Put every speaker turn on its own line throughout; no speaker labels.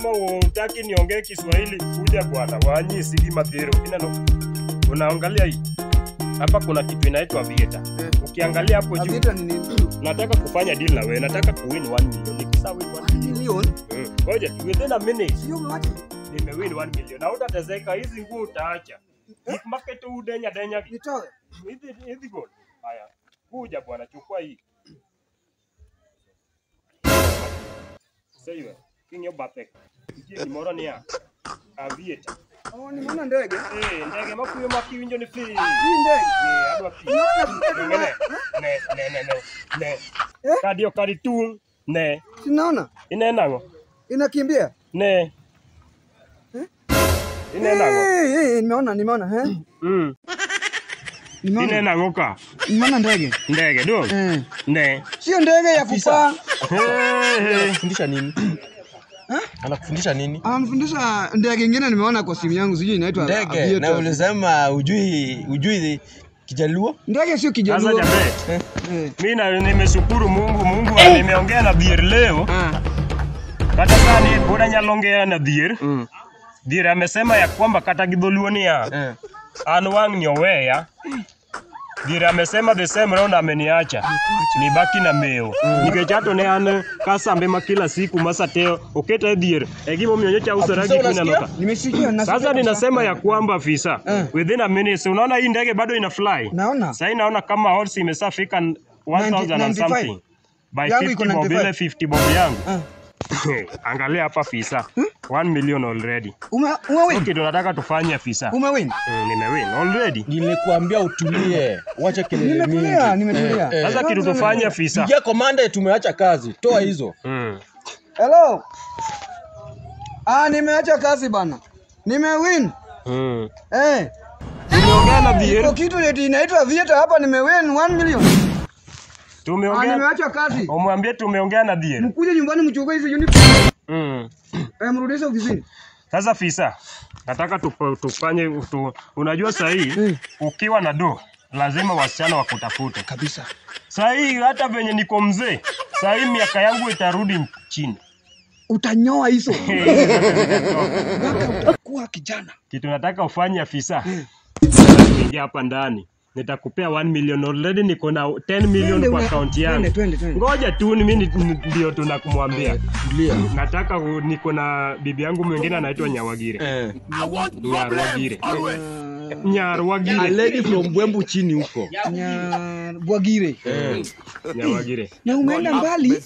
Kama unataka niongee Kiswahili kuja bwana, wanyi sidi madhero. Inano. Unaangalia hii. Hapa kuna kitu inaitwa Aviator. Ukiangalia hapo juu.
Aviator ni nini?
Nataka kufanya deal na wewe. Nataka kuwin 1 million. Nikisa win 1
million.
Ngoja, within a minute.
Sio umewati?
Nimewin 1 million. Na utatezeka hizi nguo utaacha. Market udenya denya.
Nitoe.
Hizi gold. Haya. Kuja bwana, chukua hii. Sasa kinyo batek. Ni moro ni ya. Aviator.
Oh, ni maana ndege.
Ndege makuyo makiwinjo ni free.
Hii ndege.
Adwa free. Ne. Kadio kari tu. Ne.
Sinaona?
Inaenda ngo.
Inakimbia.
Ne. Inaenda ngo.
Nimeona.
Inaenda ngo ka.
Nimeona ndege.
Ndege do. Ne.
Sio ndege ya kupaa.
Fundisha nini? Anakufundisha nini?
Anafundisha ndege nyingine nimeona kwa simu yangu, sijui inaitwa
ndege. Na ulisema ujui Kijaluo?
Ndege sio Kijaluo.
Sasa jambe. Mimi nimeshukuru Mungu nimeongea na Dhier leo. Kata sani boda nyalongea na Dhier. Dhier amesema ya kwamba kata Gidholuo ni ya. Anwang ni oweya. Dhier amesema the same round ameniacha. Nibaki na meo. Nikechato ne an kasambe makila siku masateo. Oketa Dhier. Egimo mnyonyecha usaragi kuna noka.
Nimesikia na
sasa ninasema ya kwamba afisa within a minute unaona hii ndege bado ina fly.
Naona.
Sasa naona kama horse imesafika 1000 and something. By 50 bob ile 50 bob yangu. Angalia hapa afisa. 1 million already.
Umewin.
Okay, tunataka tufanye afisa.
Umewin.
Nimewin already.
Nilikuambia utulie. Wacha kelele mingi.
Nimetulia.
Sasa kitu tufanye afisa.
Ingia commander, tumeacha kazi. Toa hizo.
Hello. Nimeacha kazi bana. Nimewin.
Tumeongea na Dhier.
Iko kitu eti inaitwa Aviator hapa, nimewin 1 million.
Tumeongea.
Nimeacha kazi.
Umwambie tumeongea na Dhier.
Mkuje nyumbani mchukue hizo uniform. Mrudishe ofisini.
Sasa afisa, nataka tufanye unajua sasa hii ukiwa na do lazima wasichana wakutafute
kabisa.
Sasa hii hata venye niko mzee, sasa hii miaka yangu itarudi chini.
Utanyoa hizo. Utakuwa kijana.
Kitu nataka ufanye afisa. Ingia hapa ndani. Nitakupea 1 million already, niko na 10 million kwa account yangu. Ngoja tu mimi ndio tunakumwambia. Nataka niko na bibi yangu mwingine anaitwa Nyawagire. Nyarwagire.
A lady from Bwembu chini huko.
Nyarwagire.
Nyawagire.
Na umeenda mbali?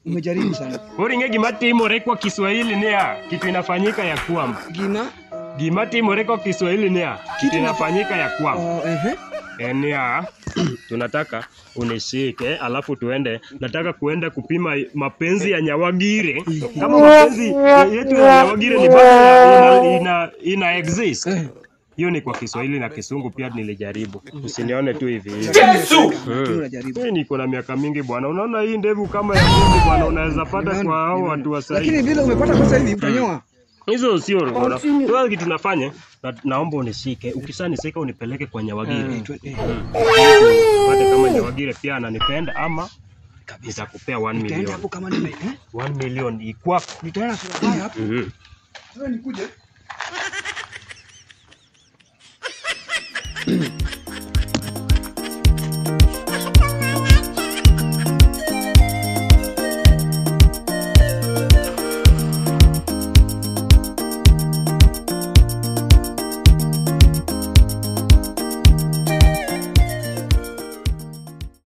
Umejaribu sana.
Uringe gimatimore kwa Kiswahili ni kitu inafanyika ya kwamba. Gimatimore kwa Kiswahili ni kitu inafanyika ya kwamba. Tunataka unishike alafu tuende. Nataka kuenda kupima mapenzi ya Nyawagire. Kama mapenzi yetu ya Nyawagire ni bado ina exist. Hiyo ni kwa Kiswahili na Kisungu pia nilijaribu. Usinione tu hivi.
Yesu!
Mimi niko na miaka mingi bwana. Unaona hii ndevu kama ya Mungu bwana, unaweza pata kwa hao watu wa sasa.
Lakini vile umepata pesa hivi utanyoa.
Hizo sio bora. Tuanze kitu tunafanya. Naomba unishike. Ukisanishika unipeleke kwa Nyawagire. Hata kama Nyawagire pia ananipenda ama nitakupea 1 million.
Nitaenda hapo kama nime
1 million ikwako.
Nitaenda sura hapo. Sasa nikuje.